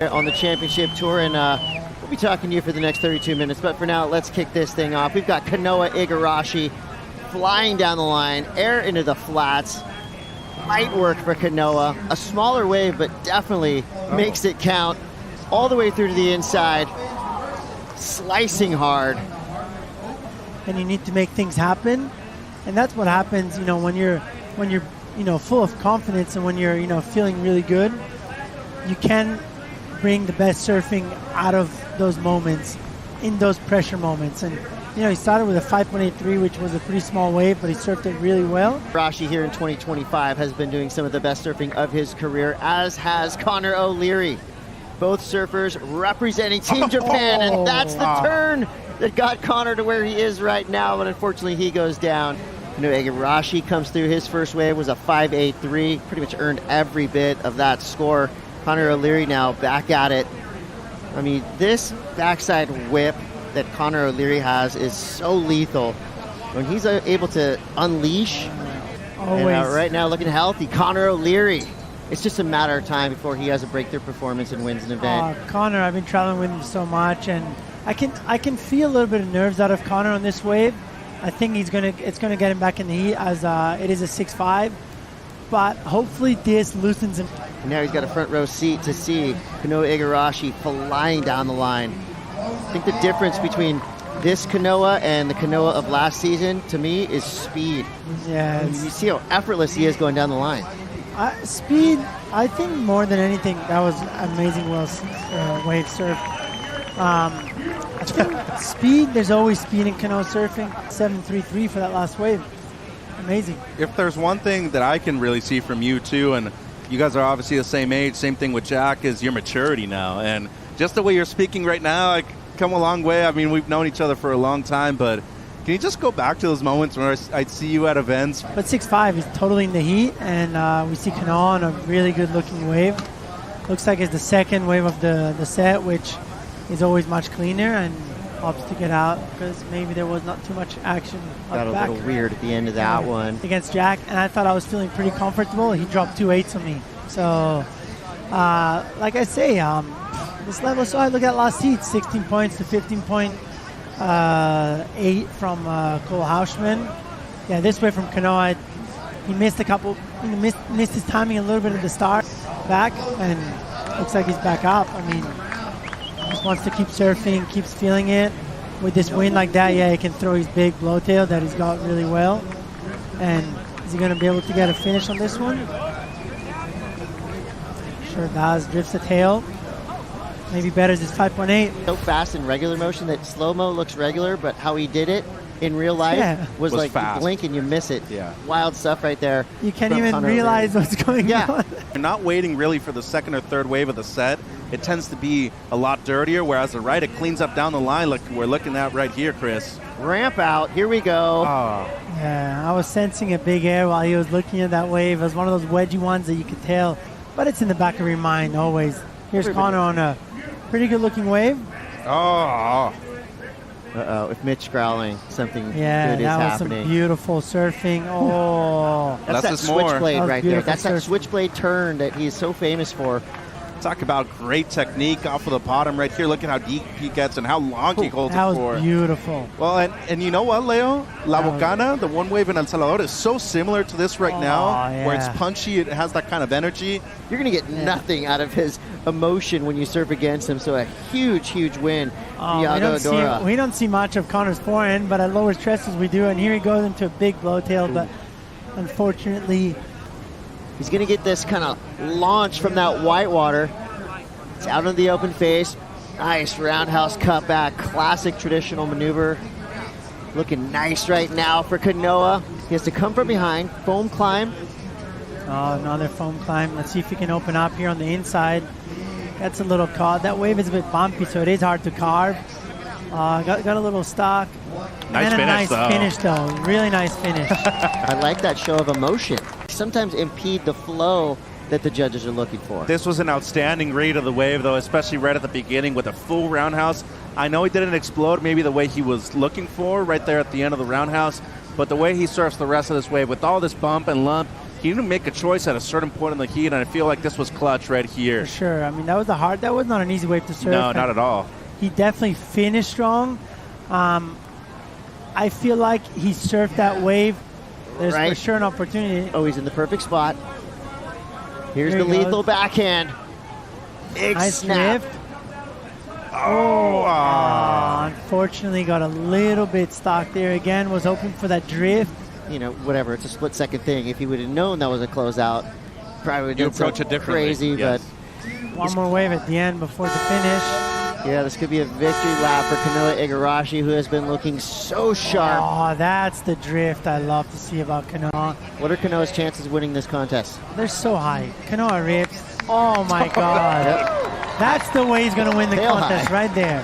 On the championship tour, and we'll be talking to you for the next 32 minutes. But for now, let's kick this thing off. We've got Kanoa Igarashi flying down the line, air into the flats. Light work for Kanoa. A smaller wave, but definitely makes it count. All the way through to the inside, slicing hard. And you need to make things happen, and that's what happens. You know, when you're full of confidence and when you're feeling really good, you can bring the best surfing out of those moments, in those pressure moments. And he started with a 5.83, which was a pretty small wave, but he surfed it really well. Igarashi here in 2025 has been doing some of the best surfing of his career, as has C.O'Leary. Both surfers representing Team Japan, and that's the turn that got Connor to where he is right now, but unfortunately he goes down. Kanoa Igarashi comes through. His first wave was a 5.83, pretty much earned every bit of that score. C.O'Leary now back at it. I mean, this backside whip that C.O'Leary has is so lethal. When he's able to unleash, always. And right now looking healthy, C.O'Leary. It's just a matter of time before he has a breakthrough performance and wins an event. Connor, I've been traveling with him so much, and I can feel a little bit of nerves out of Connor on this wave. I think it's gonna get him back in the heat, as it is a 6.5. But hopefully this loosens him. And now he's got a front row seat to see Kanoa Igarashi flying down the line. I think the difference between this Kanoa and the Kanoa of last season, to me, is speed. Yeah. You see how effortless he is going down the line. Speed, I think more than anything, that was amazing wave surf. I think speed, there's always speed in Kanoa surfing. 7.33 for that last wave. Amazing. If there's one thing that I can really see from you too, and you guys are obviously the same age, same thing with Jack, is your maturity now. And just the way you're speaking right now, I come a long way. I mean, we've known each other for a long time, but can you just go back to those moments where I'd see you at events? But 6.5 is totally in the heat, and we see Kanoa on a really good looking wave. Looks like it's the second wave of the set, which is always much cleaner, and helps to get out because maybe there was not too much action. Got a little weird at the end of that one. Against Jack, and I thought I was feeling pretty comfortable. He dropped 2.8s on me. So, like I say, this level, so I look at last heat, 16 points to 15.8 from Cole Hauschman. Yeah, this way from Kanoa, he missed a couple, missed his timing a little bit at the start, back, and looks like he's back up. I mean, just wants to keep surfing, keeps feeling it. With this wind like that, yeah, he can throw his big blowtail that he's got really well. And is he going to be able to get a finish on this one? Sure does. Drifts the tail. Maybe better is 5.8. So fast in regular motion that slow-mo looks regular, but how he did it in real life was like fast. You blink and you miss it. Yeah. Wild stuff right there. You can't even realize what's going on. You're not waiting really for the second or third wave of the set. It tends to be a lot dirtier, whereas the right, it cleans up down the line like we're looking at right here, Chris. Ramp out. Here we go. Yeah, I was sensing a big air while he was looking at that wave. It was one of those wedgy ones that you could tell, but it's in the back of your mind always. Here's Connor on a pretty good-looking wave. If Mitch growling, something good is happening. Yeah, that was some beautiful surfing. That's that switchblade right there. That's that switchblade turn that he's so famous for. Talk about great technique off of the bottom right here. Look at how deep he gets and how long he holds it for. That was beautiful. Well, and you know what, Leo? La Bocana, the one wave in El Salvador, is so similar to this right now, where it's punchy, it has that kind of energy. You're going to get nothing out of his emotion when you surf against him, so a huge, huge win. We don't see much of Connor's forehand, but at lower stresses we do, and here he goes into a big blowtail, but unfortunately he's going to get this kind of launch from that whitewater. It's out into the open face. Nice roundhouse cutback. Classic traditional maneuver. Looking nice right now for Kanoa. He has to come from behind. Foam climb. Another foam climb. Let's see if he can open up here on the inside. That's a little caught. That wave is a bit bumpy, so it is hard to carve. Got a little stock. Nice finish though. Really nice finish. I like that show of emotion. Sometimes impede the flow that the judges are looking for. This was an outstanding read of the wave, though, especially right at the beginning with a full roundhouse. I know he didn't explode maybe the way he was looking for right there at the end of the roundhouse, but the way he surfs the rest of this wave with all this bump and lump, he didn't make a choice at a certain point in the heat, and I feel like this was clutch right here. For sure. I mean, that was not an easy wave to serve. No, not at all. He definitely finished strong. I feel like he surfed that wave. There's for sure an opportunity. Oh, he's in the perfect spot. Here's the lethal backhand. Big nice snap. drift. Unfortunately, got a little bit stuck there again. Was hoping for that drift. You know, whatever. It's a split-second thing. If he would have known that was a closeout, probably would have approach it differently. Crazy, yes. but one more wave at the end before the finish. Yeah, this could be a victory lap for Kanoa Igarashi, who has been looking so sharp. Oh, that's the drift I love to see about Kanoa. What are Kanoa's chances of winning this contest? They're so high. Kanoa rips. Oh my God. That's the way he's going to win the contest right there.